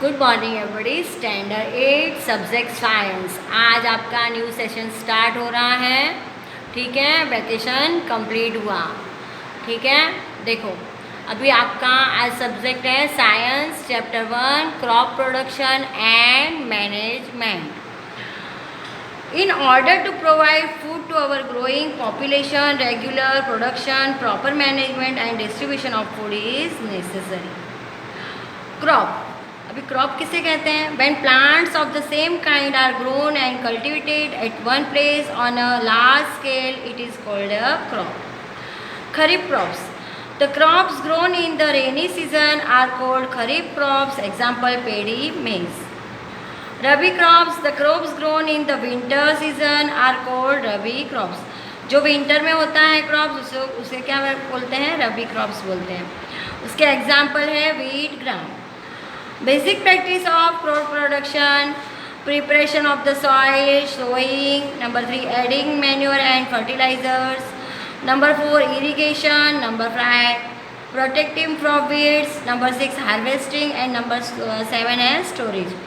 Good morning everybody. Standard 8 subject science. आज आपका new session start हो रहा है। ठीक है, वैकेशन कंप्लीट हुआ। ठीक है, देखो अभी आपका आज सब्जेक्ट है science chapter 1 crop production and management. In order to provide food to our growing population, regular production, proper management and distribution of food is necessary. Crop. अभी क्रॉप किसे कहते हैं? When plants of the same kind are grown and cultivated at one place on a large scale, it is called a crop. Kharif crops. The crops grown in the rainy season are called kharif crops. Example, paddy, maize. Rabi crops, the crops grown in the winter season are called rabi crops. जो winter में होता है crops उसे क्या बोलते हैं? रबी crops बोलते हैं। उसके एग्जाम्पल है wheat, gram. Basic practice of crop production, preparation of the soil, sowing. Number 3 adding manure and fertilisers. Number 4 irrigation. Number 5 protecting from weeds. Number 6 harvesting and number 7 है storage.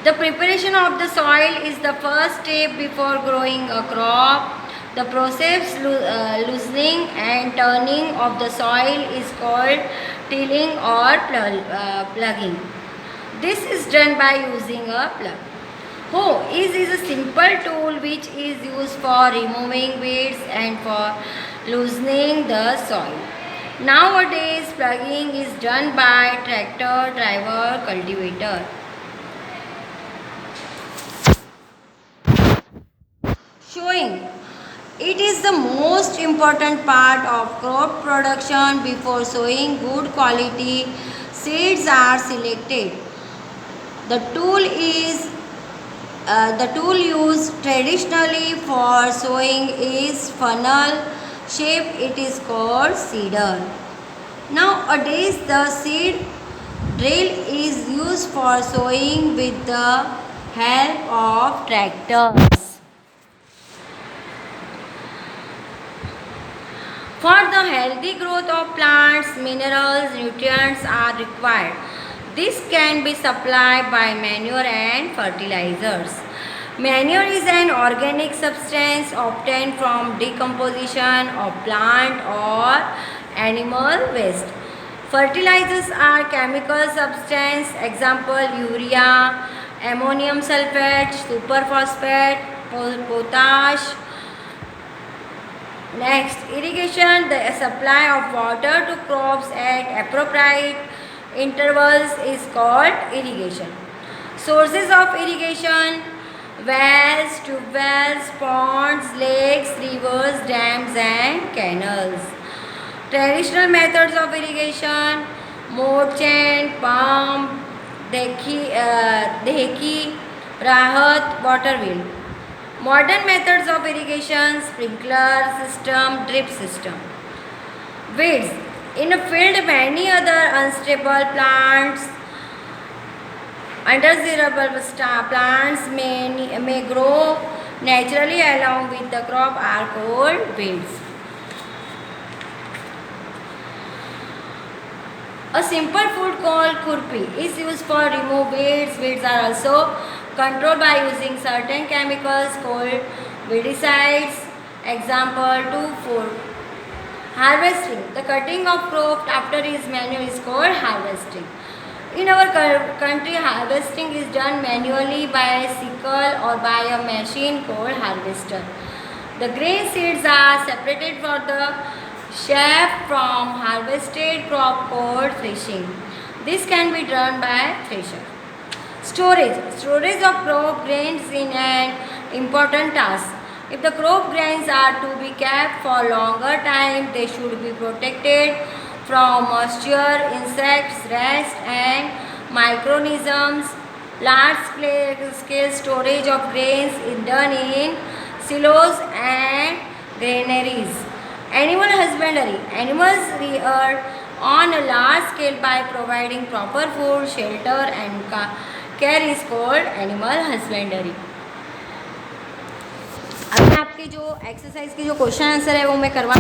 The preparation of the soil is the first step before growing a crop. The process loosening and turning of the soil is called tilling or plugging. This is done by using a plug. Hoe is a simple tool which is used for removing weeds and for loosening the soil. Nowadays, plugging is done by tractor, driver, cultivator. Sowing. It is the most important part of crop production. Before sowing, good quality seeds are selected. The tool used traditionally for sowing is funnel shape. It is called seeder. Nowadays, the seed drill is used for sowing with the help of tractors. For the healthy growth of plants, minerals, nutrients are required. This can be supplied by manure and fertilizers. Manure is an organic substance obtained from decomposition of plant or animal waste. Fertilizers are chemical substance. Example, urea, ammonium sulfate, superphosphate, potash. Next, irrigation, the supply of water to crops at appropriate intervals is called irrigation. Sources of irrigation: wells, tube wells, ponds, lakes, rivers, dams and canals. Traditional methods of irrigation: moat-chain, pump, dheki, rahat, water wheel. Modern methods of irrigation: sprinkler system, drip system. Weeds. In a field, many other unstable plants, undesirable plants may grow naturally along with the crop are called weeds. A simple tool called khurpi is used for remove weeds. Weeds are also controlled by using certain chemicals called weedicides. Example 2, 4. Harvesting. The cutting of crop after its manure is called harvesting. In our country, harvesting is done manually by a sickle or by a machine called harvester. The grain seeds are separated for the chaff from harvested crop called threshing. This can be done by thresher. Storage of crop grains is an important task. If the crop grains are to be kept for longer time, they should be protected from moisture, insects, rust and microorganisms. Large-scale storage of grains is done in silos and granaries. Animal husbandry. Animals reared on a large scale by providing proper food, shelter and care is called animal husbandry. अब मैं आपके जो exercise के जो question answer है वो मैं करवा